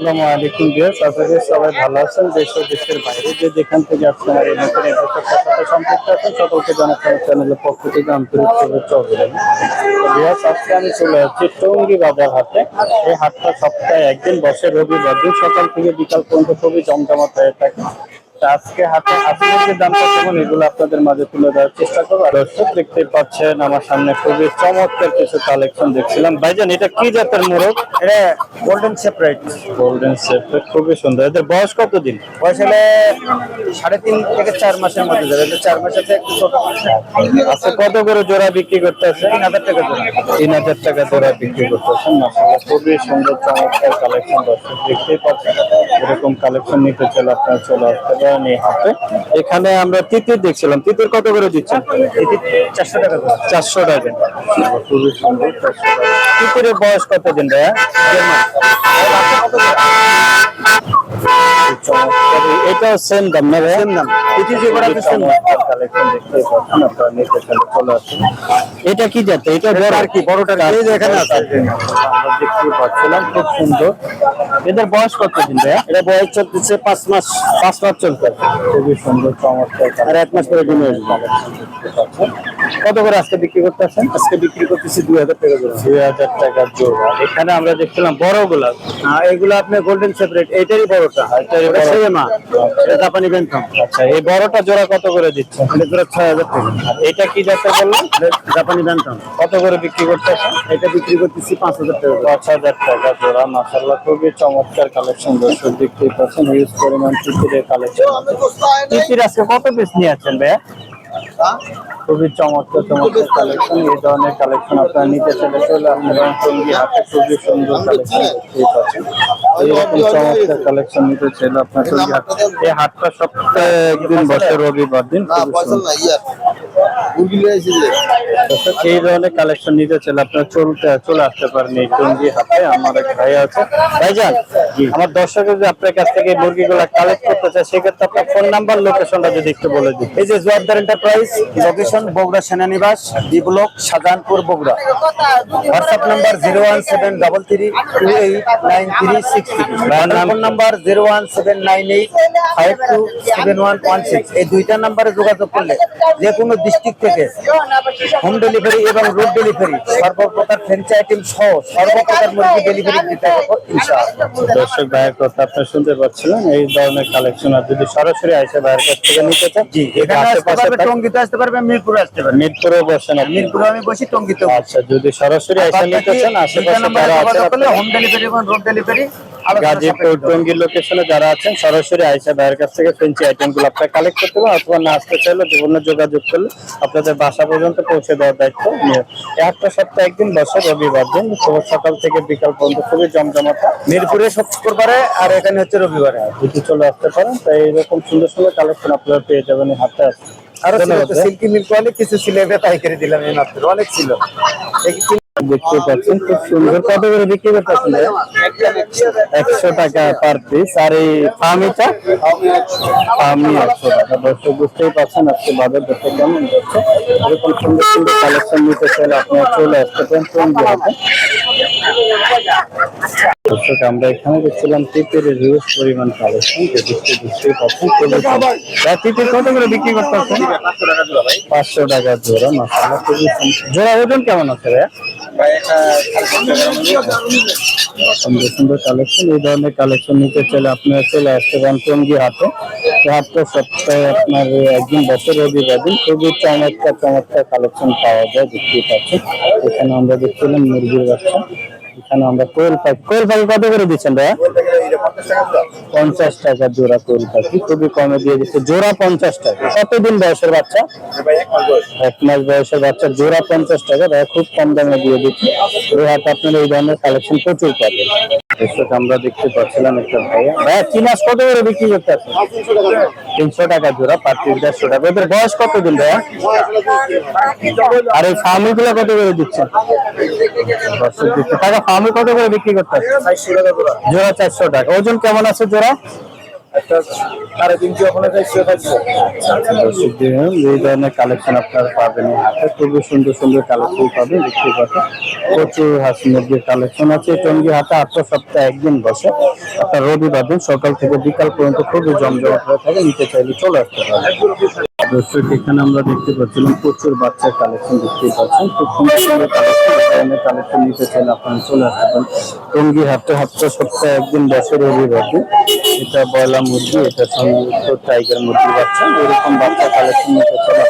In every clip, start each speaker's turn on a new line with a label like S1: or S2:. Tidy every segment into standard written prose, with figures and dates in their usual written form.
S1: আসসালামু আলাইকুম ভিউয়ার্স, আশা করি সবাই ভালো আছেন। দেশ ও দেশের বাইরে যে যেখান থেকে আপনারা এই নতুন এপিসোডটার সাথে সম্পৃক্ত আছেন সকলকে জানাচ্ছি আমার চ্যানেলের পক্ষ থেকে আন্তরিক শুভেচ্ছা ও অভিনন্দন। তো ভিউয়ার্স, আজকে আমি চলে যাচ্ছি টঙ্গী বাজার হাটে। এই হাটটা সপ্তাহে একদিন বসে, রবিবার দিন সকাল থেকে বিকাল পর্যন্ত খুবই জমজমাট হয়ে থাকে। তো আজকে হাটে আজকের যে দামটা কেমন এগুলো আপনাদের মাঝে তুলে দেওয়ার চেষ্টা করবো। আর দর্শক দেখতে পাচ্ছেন আমার সামনে খুবই চমৎকার কিছু কালেকশন দেখছিলাম। ভাইজান, এটা কি জাতের মোরগ?
S2: এটা গোল্ডেন সেপারেট।
S1: গোল্ডেন সেপারেট, খুবই সুন্দর। এদের বয়স কতদিন?
S2: বয়স হলে 3.5 থেকে 4 মাসের মধ্যে যাবে। 4 মাসের থেকে একটু ছোট।
S1: আচ্ছা, কত করে জোড়া বিক্রি করতে আছে?
S2: 3,000 টাকা জোড়া।
S1: 3,000 টাকা জোড়া বিক্রি করতেছেন। মাশাআল্লাহ, খুবই সুন্দর চমৎকার কালেকশন। দর্শক দেখতেই পাচ্ছেন, এরকম কালেকশন নিতে চাইলে আপনারা চলে আসতে পারেন এই হাটে। এখানে আমরা তিতির দেখছিলাম, তিতির কত করে দিচ্ছেন?
S2: 400 টাকা জোড়া।
S1: 400 টাকা। খুবই সুন্দর। 400 টাকা। তিতিরের বয়স কতদিন ভাইয়া?
S2: 1.5 মাস।
S1: এটা সেম দাম না ভাই?
S2: সেম দাম। তিতির যে বড় সেম
S1: কালেকশন দেখতেই পাচ্ছেন, আপনারা নিতে চাইলে চলে আসুন। এটা কি জাত? এটা বড়
S2: আর কি বড়টার এই যে এখানে আছে।
S1: আমরা দেখতেই পাচ্ছিলাম, খুব সুন্দর। এদের বয়স কতদিন ভাইয়া?
S2: এটা বয়স চলতেছে 5 মাস।
S1: 5 মাস চলছে। খুবই সুন্দর চমৎকার।
S2: আর 1 মাস পরে ডিমে আসবে।
S1: কত করে আজকে বিক্রি করতেছেন?
S2: আজকে বিক্রি করতেছি 2000 টাকা জোড়া।
S1: 2000 টাকা জোড়া। এখানে আমরা দেখছিলাম বড় গুলা।
S2: এগুলো আপনি গোল্ডেন সেপারেট, এইটারই বড়টা।
S1: এটারই বড়।
S2: সেমা। এটা জাপানি বেনথম।
S1: আচ্ছা, এই বড়টা জোড়া কত করে দিচ্ছেন?
S2: এটা জোড়া 6000 টাকা।
S1: আর এটা কি জাতের বললেন?
S2: এটা জাপানি বেনথম।
S1: কত করে বিক্রি করতেছেন?
S2: এটা বিক্রি করতেছি 5000 টাকা।
S1: 5000 টাকা জোড়া। মাশাআল্লাহ, খুবই চমৎকার কালেকশন। দর্শক দেখতেই পাচ্ছেন, হিউজ পরিমাণ তিতিরের কালেকশন। তিতির আজকে কত পিস নিয়ে আছেন ভাইয়া? খুবই চমৎকার চমৎকার কালেকশন। এই ধরনের কালেকশন আপনারা নিতে চাইলে চলে আপনারা টঙ্গী হাটে। খুবই সুন্দর কালেকশন দেখতেই পাচ্ছেন। এইরকম চমৎকার কালেকশন নিতে চাইলে আপনার টঙ্গী হাট। এই হাটটা সপ্তাহে একদিন বসে, রবিবার দিন। খুবই সুন্দর। এই ধরনের কালেকশন নিতে চাইলে আপনারা চলে আসতে পারেন এই টঙ্গী হাটে। আমার এক ভাই আছে। ভাইজান, আমার দর্শকের যে আপনার কাছ থেকে মুরগিগুলা কালেক্ট করতে চায়, সেক্ষেত্রে আপনার ফোন নাম্বার, লোকেশনটা যদি একটু বলে দিন।
S2: এই যে জোয়ারদার এন্টারপ্রাইজ, লোকেশন বগুড়া সেনানিবাস, D block, Shahjahanpur, Bogura. WhatsApp number 01733289363। Phone number 01798527116। এই দুইটা নাম্বারে যোগাযোগ করলে যে কোনো ডিস্ট্রিক্ট থেকে হোম ডেলিভারি এবং রোড ডেলিভারি সর্বপ্রকার ফ্র্যাঞ্চাইজি আইটেম সহ সর্বপ্রকার মুরগি ডেলিভারি দিতে হবে ইনশাআল্লাহ।
S1: দর্শক ভাইয়ের কথা আপনারা শুনতে পাচ্ছিলেন। এই ধরনের কালেকশন আর যদি সরাসরি আইসা ভাইয়ের কাছ থেকে নিতে চান,
S2: জি, এখানে আসতে পারবে, টঙ্গীতে আসতে পারবে, মিরপুরে আসতে পারবে।
S1: মিরপুরে বসেন আপনি?
S2: মিরপুরে আমি বসি, টঙ্গীতে।
S1: আচ্ছা, যদি সরাসরি আইসা নিতে চান, আশেপাশে যারা আছেন
S2: হোম ডেলিভারি এবং রোড ডেলিভারি
S1: গাজীপুর টঙ্গী লোকেশনে যারা আছেন, সরাসরি আইসা ভাইয়ের কাছ থেকে ফ্রেঞ্চি আইটেম গুলো আপনারা কালেক্ট করতে পারেন, অথবা না আসতে চাইলে বিভিন্ন যোগাযোগ করলে আপনাদের বাসা পর্যন্ত পৌঁছে দেওয়ার দায়িত্ব নিয়ে। একটা সপ্তাহে একদিন বসে, রবিবার দিন সকাল থেকে বিকাল পর্যন্ত খুবই জমজমাট।
S2: মিরপুরে শুক্রবারে আর এখানে হচ্ছে রবিবারে।
S1: যদি চলে আসতে পারেন, তাই এইরকম সুন্দর সুন্দর কালেকশন আপনারা পেয়ে যাবেন এই হাটে।
S2: আরো সিল্কি মিল্ক অনেক কিছু ছিল, এটা পাইকারি দিলাম এই মাত্র, অনেক ছিল।
S1: দেখতে পাচ্ছেন খুব সুন্দর। কত করে বিক্রি করতেছেন? 100 টাকা পার পিস। আর এই ফার্মিটা? ফার্মি 100 টাকা। দর্শক বুঝতেই পারছেন আজকে বাজার দরটা কেমন যাচ্ছে। এরকম সুন্দর সুন্দর কালেকশন নিতে চাইলে আপনারা চলে আসতে পারেন টঙ্গী হাটে। দর্শক, আমরা এখানে দেখছিলাম তিতিরের হিউজ পরিমাণ কালেকশন। বুঝতেই পারছেন তিতির কত করে বিক্রি করতেছেন? 500 টাকা জোড়া। মাশাআল্লাহ, খুবই জোড়া। ওজন কেমন আছে ভাইয়া? সুন্দর সুন্দর কালেকশন। এই ধরনের কালেকশন নিতে চাইলে আপনারা চলে আসতে পারেন টঙ্গী হাটে। হাটটা সপ্তাহে আপনার একদিন বসে, রবিবার দিন। খুবই চমৎকার চমৎকার কালেকশন পাওয়া যায়। দেখতেই পাচ্ছেন এখানে আমরা দেখছিলাম মুরগির বাচ্চা। এখানে আমরা কোয়েল পাখি কত করে দিচ্ছেন ভাইয়া? 50 টাকা জোড়া কোয়েল পাখি। খুবই কমে দিয়ে দিচ্ছে, জোড়া 50 টাকা। কতদিন বয়সের বাচ্চা? 1 মাস বয়সের বাচ্চা, জোড়া 50 টাকা। ভাইয়া খুব কম দামে দিয়ে দিচ্ছে। এই হাটে আপনারা এই ধরনের কালেকশন প্রচুর পাবেন। আমরা দেখতে পাচ্ছিলাম একটা ভাইয়া কি মাছ কত করে বিক্রি করতে আছে? 300 টাকা জোড়া, পার পিস 150 টাকা। এদের বয়স কতদিন ভাইয়া? আর এই ফার্মি গুলো কত করে দিচ্ছেন? টাকা ফার্মি কত করে বিক্রি করতে আছে? জোড়া 400 টাকা। ওজন কেমন আছে জোড়া?
S2: একটা 3.5 ওখানে থাকছে।
S1: দর্শক দেখুন, এই ধরনের কালেকশন আপনারা পাবেন এই হাটে। খুবই সুন্দর সুন্দর কালেকশন পাবেন, দেখতে পাচ্ছেন প্রচুর হাঁস মুরগির কালেকশন আছে। টঙ্গী হাটে আটটা সপ্তাহে একদিন বসে, আপনার রবিবার দিন সকাল থেকে বিকাল পর্যন্ত খুবই জমজমাট হয়ে থাকে। নিতে চাইলে চলে আসতে পারেন। দর্শক এখানে আমরা দেখতে পাচ্ছিলাম প্রচুর বাচ্চার কালেকশন দেখতে পাচ্ছেন, খুব সুন্দর সুন্দর কালেকশন। ধরনের কালেকশন নিতে চাইলে আপনারা চলে আসতে পারেন। টঙ্গী হাটে হাটটা সপ্তাহে একদিন বসে রবিবার দিন। এটা বয়লা মুরগি, এটা সংযুক্ত টাইগার মুরগি বাচ্চা। এরকম বাচ্চা কালেকশন নিতে চাইলে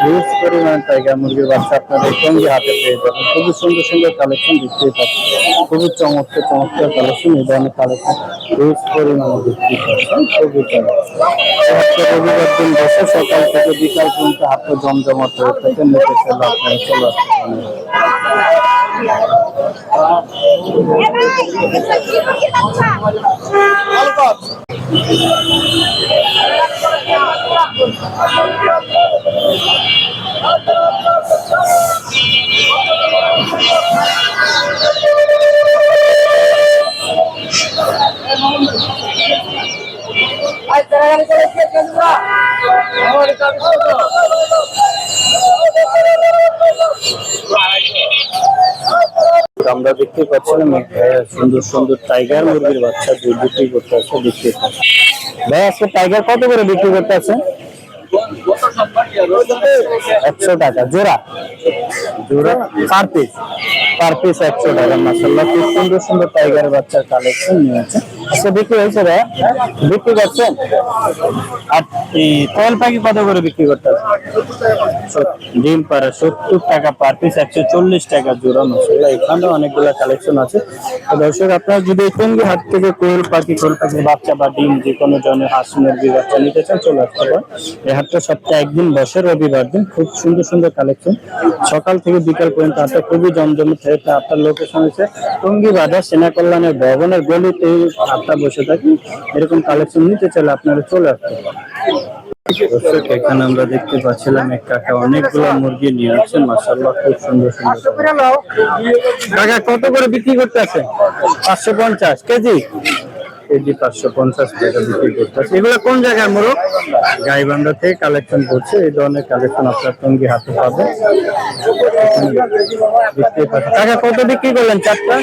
S1: হিউজ পরিমাণ টাইগার মুরগির বাচ্চা আপনাদের টঙ্গী হাটে পেয়ে যাবেন। খুবই সুন্দর সুন্দর কালেকশন দেখতে পাচ্ছেন, খুবই চমৎকার চমৎকার কালেকশন। এই ধরনের কালেকশন হিউজ পরিমাণে দেখতে পাচ্ছেন, খুবই চমৎকার। রবিবার দিন বসে সকাল থেকে বিকাল পর্যন্ত হাটে জমজমাট হয়ে থাকে। নিতে চাইলে আপনারা চলে আসতে পারেন। আমরা দেখতে পাচ্ছিলাম সুন্দর সুন্দর টাইগার মুরগির বাচ্চা বিক্রি করতে আছে। দেখতে পাচ্ছি ভাই, আজকে টাইগার কত করে বিক্রি করতে আছে? 100 টাকা জোড়া। জোড়া পার পিস 100 টাকা। মাশাআল্লাহ, খুব সুন্দর সুন্দর টাইগার বাচ্চার কালেকশন নিয়ে আছে। আচ্ছা, বিক্রি হয়েছে ভাই? বিক্রি করছেন? আর এই কোয়েল পাখি কত করে বিক্রি করতে আছে? ডিম পাড়া 70 টাকা পার পিস, 140 টাকা জোড়া। মাশাআল্লাহ, এখানে অনেকগুলো কালেকশন আছে। তো দর্শক, আপনারা যদি টঙ্গী হাট থেকে কোয়েল পাখির বাচ্চা বা ডিম যে কোনো ধরনের হাঁস মুরগির বাচ্চা নিতে চান, চলে আসতে পারেন। এই হাটটা সপ্তাহে একদিন বসে রবিবার দিন। খুব সুন্দর সুন্দর কালেকশন সকাল থেকে বিকাল পর্যন্ত হাটটা খুবই জমজমাট হয়ে থাকে। আপনার লোকেশন হচ্ছে টঙ্গী বাজার সেনা কল্যাণের ভবনের গলিতে হাটটা বসে থাকে। এরকম কালেকশন নিতে চাইলে আপনারা চলে আসতে পারেন। দর্শক, এখানে আমরা দেখতে পাচ্ছিলাম এক কাকা অনেকগুলো মুরগি নিয়ে আসছেন। মাশাআল্লাহ, খুব সুন্দর সুন্দর। কাকা কত করে বিক্রি করতে আছে? 550 কেজি। কেজি 550 টাকা বিক্রি করতে আছে। এগুলো কোন জায়গায় মোরগ? গাইবান্ধা থেকে কালেকশন করছে। এই ধরনের কালেকশন আপনার টঙ্গী হাতে পাবেন। কাকা কত বিক্রি করলেন চারটা?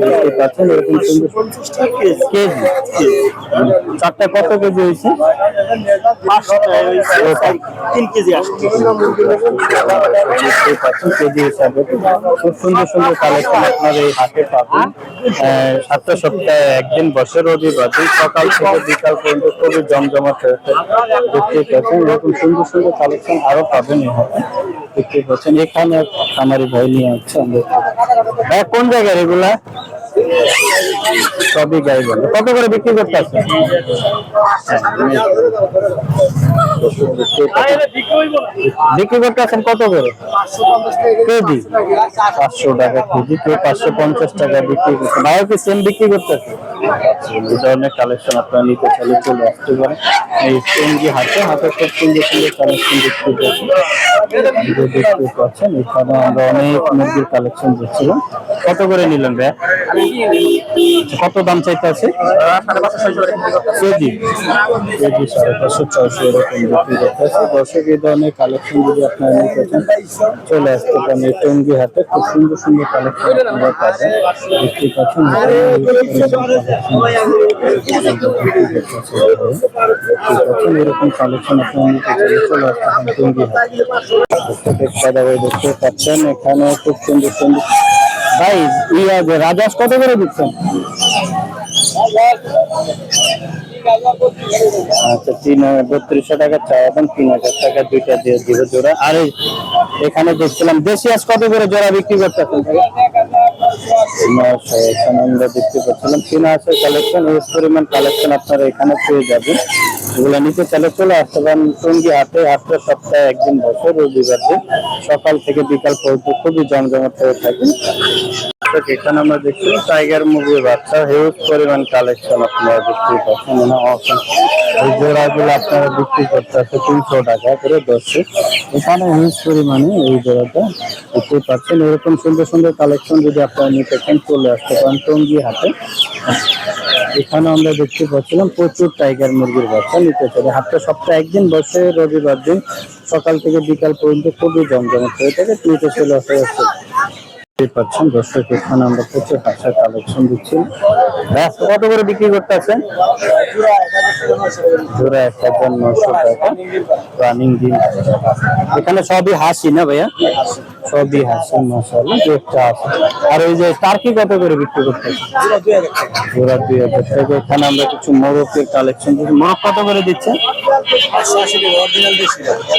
S1: দেখতে পাচ্ছেন এরকম সুন্দর কেজি। চারটা কত কেজি হয়েছে? 3 কেজি আসছে। দেখতে পাচ্ছেন কেজি হিসাবে খুব সুন্দর সুন্দর কালেকশন আপনার এই হাটে পাবেন। 7 সপ্তাহে একদিন বসে রবিবার দিন সকাল থেকে বিকাল পর্যন্ত খুবই জমজমাট হয়ে থাকে। দেখতে পাচ্ছেন এরকম সুন্দর সুন্দর কালেকশন আরো পাবেন এই হাটে। দেখতে পাচ্ছেন এখানে খামারি ভাই নিয়ে আসছে। কোন জায়গায় এগুলা? সবই গাইবান্ধা। কত করে বিক্রি করতে আছে? বিক্রি করতে আছেন কত করে কেজি? 500 টাকা কেজি, কেউ 550 টাকা বিক্রি করছে। ভাইও কি সেম বিক্রি করতেছে? এই ধরনের কালেকশন আপনারা নিতে চাইলে চলে আসতে পারেন এই টঙ্গী হাটে। হাটে খুব সুন্দর সুন্দর কালেকশন দেখতে পাচ্ছেন। এখানে আমরা অনেক মুরগির কালেকশন দেখছিলাম। কত করে নিলেন ভাই? কত দাম চাইতে আছে? কেজি কেজি 550 এরকম বিক্রি করতে আছে। দর্শক, এই ধরনের কালেকশন যদি আপনারা নিতে চান চলে আসতে পারেন এই টঙ্গী হাটে। খুব সুন্দর সুন্দর কালেকশন আপনারা পাবেন। দেখতে পাচ্ছেন এরকম কালেকশন আপনারা নিতে চাইলে চলে আসতে পারেন টঙ্গী হাটে। দেখতে পাচ্ছেন এখানে খুব সুন্দর সুন্দর। ভাই, রাজহাঁস কত করে দিচ্ছেন? আচ্ছা, 3200 টাকা চাওয়া দাম। 3000 টাকা দুইটা দিয়ে দিব জোড়া। আর এখানে দেখছিলাম দেশি হাঁস কত করে জোড়া বিক্রি করতেছেন? এখানে আমরা দেখতে পাচ্ছিলাম চীনা হাঁসের কালেকশন, এই পরিমাণ কালেকশন আপনারা এখানে পেয়ে যাবেন। এগুলো নিতে চাইলে চলে আসতে পারেন টঙ্গী হাটে। হাটটা সপ্তাহে একদিন বসে রবিবার দিন সকাল থেকে বিকাল পর্যন্ত খুবই জমজমাট হয়ে থাকে। এখানে আমরা দেখছি টাইগার মুরগির বাচ্চা হিউজ পরিমাণ কালেকশন আপনারা দেখতে পাচ্ছেন। এই জোড়াগুলো আপনারা বিক্রি করতে আছে 300 টাকা করে। দর্শক, এখানে হিউজ পরিমাণে এই জোড়াটা দেখতে পাচ্ছেন। এরকম সুন্দর সুন্দর কালেকশন যদি আপনারা নিতে চান চলে আসতে পারেন টঙ্গী হাটে। এখানে আমরা দেখতে পাচ্ছিলাম প্রচুর টাইগার মুরগির বাচ্চা নিতে চলে। হাটটা সপ্তাহে একদিন বসে, রবিবার দিন সকাল থেকে বিকাল পর্যন্ত খুবই জমজমাট হয়ে থাকে, নিতে চলে আসা যাচ্ছে। দেখতে পাচ্ছেন দর্শক, এখানে আমরা প্রচুর হাঁসের কালেকশন দিচ্ছি। আজকে কত করে বিক্রি করতে আছেন? জোড়া 1900 টাকা রানিং ডিম। এখানে সবই হাসি না ভাইয়া? সবই হাসি, মাশাআল্লাহ একটা আছে। আর ওই যে টার্কি কত করে বিক্রি করতে আছেন? জোড়া 2000 টাকা। এখানে আমরা কিছু মোরগের কালেকশন দিচ্ছি। মোরগ কত করে দিচ্ছেন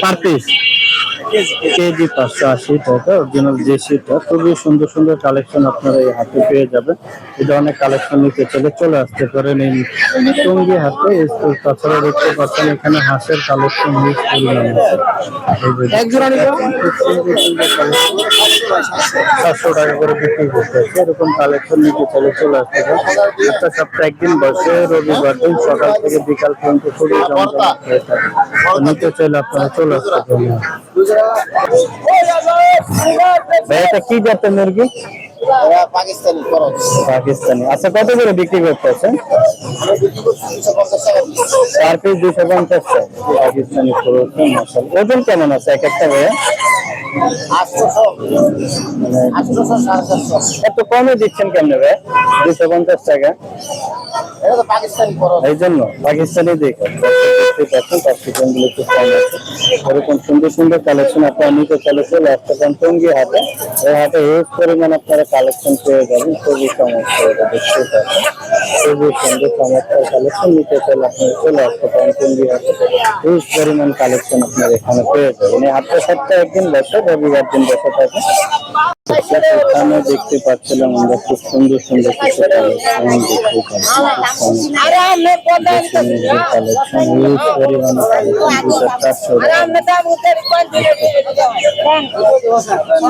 S1: পার পিস? কেজি 580 টাকা অরিজিনাল দেশিটা। খুবই সুন্দর সুন্দর কালেকশন আপনারা এই হাটে পেয়ে যাবেন। এই ধরনের কালেকশন নিতে চলে আসতে পারেন এই টঙ্গী হাটে। তাছাড়া দেখতে পাচ্ছেন এখানে হাঁসের কালেকশন হিউজ পরিমাণ আছে। এই যে 700 টাকা করে বিক্রি করতে আছে। এরকম কালেকশন নিতে চলে আসতে পারেন। একটা সপ্তাহে একদিন বসে, রবিবার দিন সকাল থেকে বিকাল পর্যন্ত খুবই জমজমাট হয়ে থাকে। তো নিতে চাইলে আপনারা চলে আসতে পারেন। ভাই এটা কি জাতের মুরগি?
S2: পাকিস্তানি খরচ
S1: পাকিস্তানি। আচ্ছা কত করে বিক্রি করতে আছেন? পার পিস 250 টাকা। পাকিস্তানি খরচ, মাশাআল্লাহ। ওজন কেমন আছে এক একটা ভাইয়া?
S2: 800
S1: এত কমে দিচ্ছেন কেমনে ভাই? 250 টাকা।
S2: এটা তো পাকিস্তানি খরচ।
S1: এই জন্য পাকিস্তানি দেখুন গুলো একটু কম আছে। এরকম সুন্দর সুন্দর কালেকশন আপনারা নিতে চলে আসতে পারেন টঙ্গী হাটে। এই হাটে হিউজ পরিমাণ আপনারা কালেকশন পেয়ে যাবেন। খুবই চমৎকার, এটা দেখতে পাচ্ছেন খুবই সুন্দর চমৎকার কালেকশন নিতে চলে আসতে পারেন টঙ্গী হাটে। হিউজ পরিমাণ কালেকশন আপনারা এখানে পেয়ে যাবেন। এই হাটটা সপ্তাহে একদিন বসে, রবিবার দিন বসে থাকে। এখানে দেখতে পাচ্ছিলাম আমরা খুব সুন্দর সুন্দর কিছু কালেকশন দেখতে পাচ্ছি। কালেকশন হিউজ পরিমাণে কালেকশন 2400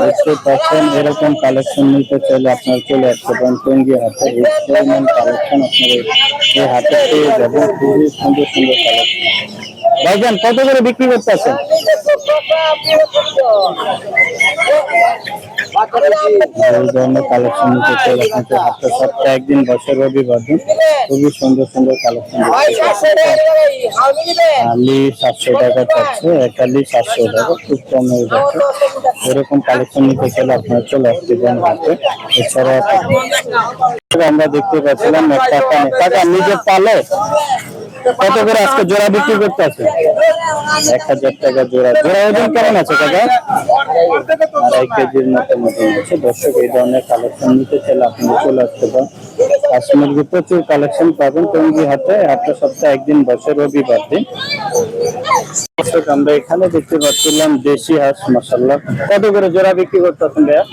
S1: দেখতে পাচ্ছেন। এরকম কালেকশন নিতে চাইলে আপনার চলে আসতে পারেন টঙ্গী হাটে। হিউজ পরিমাণ কালেকশন আপনার এই হাটে পেয়ে যাবেন। খুবই সুন্দর সুন্দর কালেকশন। ভাইজান কত করে বিক্রি করতে আছেন? এই ধরনের কালেকশন নিতে চাইলে আপনাকে হাটটা সপ্তাহে একদিন বসে, রবিবার দিন খুবই সুন্দর সুন্দর কালেকশন। আলি 700 টাকা চাচ্ছে, এক আলি 700 টাকা, খুব কম হয়ে যাচ্ছে। এরকম কালেকশন নিতে চাইলে আপনারা চলে আসতে পারেন হাটে। এছাড়া আমরা দেখতে পাচ্ছিলাম টাকা নিজে পালে কত করে আজকে জোড়া বিক্রি করতে আছে? 1000 টাকা জোড়া। জোড়া ওজন কেমন আছে কাকা? 2.5 কেজির মতন আছে। দর্শক এই ধরনের কালেকশন নিতে চাইলে আপনারা চলে আসতে পারেন। হাঁস মুরগি প্রচুর কালেকশন পাবেন টঙ্গী হাটে। হাটটা সপ্তাহে একদিন বসে, রবিবার দিন। দর্শক আমরা এখানে দেখতে পাচ্ছিলাম দেশি হাঁস, মাশাআল্লাহ। কত করে জোড়া বিক্রি করতেছেন ভাইয়া?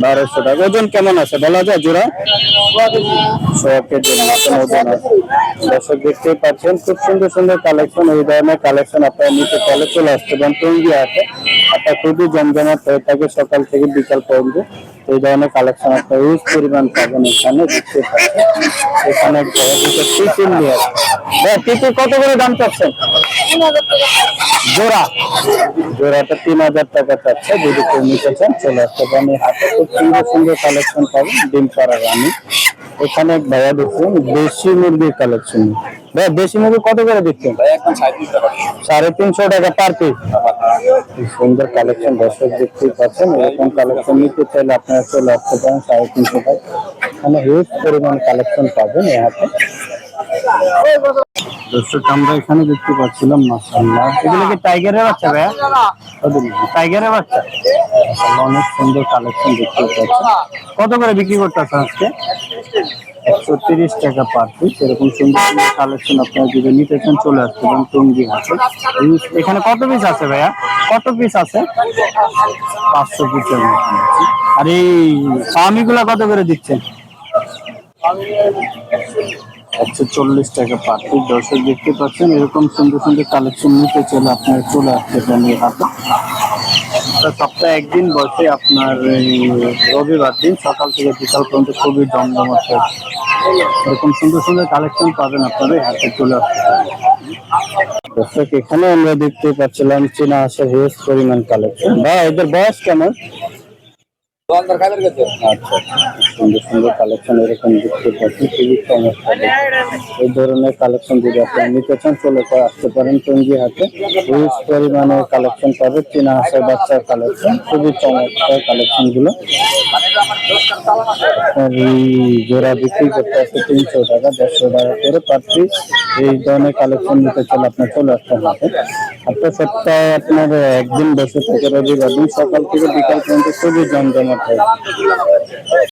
S1: 1200 টাকা। ওজন কেমন আছে বলা যায় জোড়া? 100 কেজির মতন ওজন আছে। দর্শক দেখতেই পাচ্ছেন খুব সুন্দর সুন্দর কালেকশন। এই ধরনের কালেকশন আপনারা নিতে চলে আসতে পারেন টঙ্গী হাটে। হাটটা খুবই জমজমাট হয়ে থাকে সকাল থেকে বিকাল পর্যন্ত। এই ধরনের কালেকশন আপনারা হিউজ পরিমাণ পাবেন এখানে দেখতে পাচ্ছেন। এখানে তিতির নিয়ে আছে। তিতির কত করে দাম চাচ্ছেন? জোড়া জোড়াটা 3000 টাকা চাচ্ছে। যদি কেউ নিতে চান চলে আসতে পারেন এই হাটে। খুব সুন্দর সুন্দর কালেকশন পাবেন ডিম পাড়া রানী। এখানে ভাইয়া দেখুন দেশি মুরগির কালেকশন। ভাই দেশি মুরগি কত করে দিচ্ছেন? 350 টাকা পার পিস। সুন্দর কালেকশন দর্শক দেখতেই পাচ্ছেন। এরকম কালেকশন নিতে চাইলে আপনারা চলে আসতে পারেন 350 টাকা। এখানে হিউজ পরিমাণ কালেকশন পাবেন এই হাটে। দর্শক আমরা এখানে দেখতে পাচ্ছিলাম, মাশাআল্লাহ এগুলো কি টাইগারের বাচ্চা ভাইয়া? টাইগারের বাচ্চা, মাশাআল্লাহ অনেক সুন্দর কালেকশন দেখতে পাচ্ছেন। কত করে বিক্রি করতেছেন আজকে? 130 টাকা পার পিস। এরকম সুন্দর সুন্দর কালেকশন আপনারা যদি নিতে চান চলে আসতে পারেন টঙ্গী হাটে। এখানে কত পিস আছে ভাইয়া? কত পিস আছে? 500 পিসের মতন আছে। আর এই সামিগুলা কত করে দিচ্ছেন? 140 টাকা পার পিস। দর্শক দেখতে পাচ্ছেন এরকম সুন্দর সুন্দর কালেকশন নিতে চাইলে আপনারা চলে আসতে পারেন এই হাটে। সপ্তাহে একদিন বসে আপনার রবিবার দিন সকাল থেকে বিকাল পর্যন্ত খুবই জমজমাট হয়। এরকম সুন্দর সুন্দর কালেকশন পাবেন আপনারা এই হাটে চলে আসতে পারেন। দর্শক এখানে আমরা দেখতে পাচ্ছিলাম চীনা হাঁসের হিউজ পরিমাণ কালেকশন। বা এদের বয়স কেমন? আচ্ছা, সুন্দর সুন্দর কালেকশন এরকম দেখতে পাচ্ছি, খুবই চমৎকার। এই ধরনের কালেকশন যদি আপনারা নিতে চান চলে আসতে পারেন টঙ্গী হাটে। হিউজ পরিমাণে কালেকশন পাবে, চীনা হাঁসের বাচ্চার কালেকশন, খুবই চমৎকার কালেকশন গুলো। আপনার এই জোড়া বিক্রি করতে আসছে 300 টাকা, 150 টাকা করে পার পিস। এই ধরনের কালেকশন নিতে চলে আপনার চলে আসতে হবে। আপনার সপ্তাহে আপনার একদিন বসে থাকে, রবিবার দিন সকাল থেকে বিকাল পর্যন্ত খুবই জমজমাট হয়।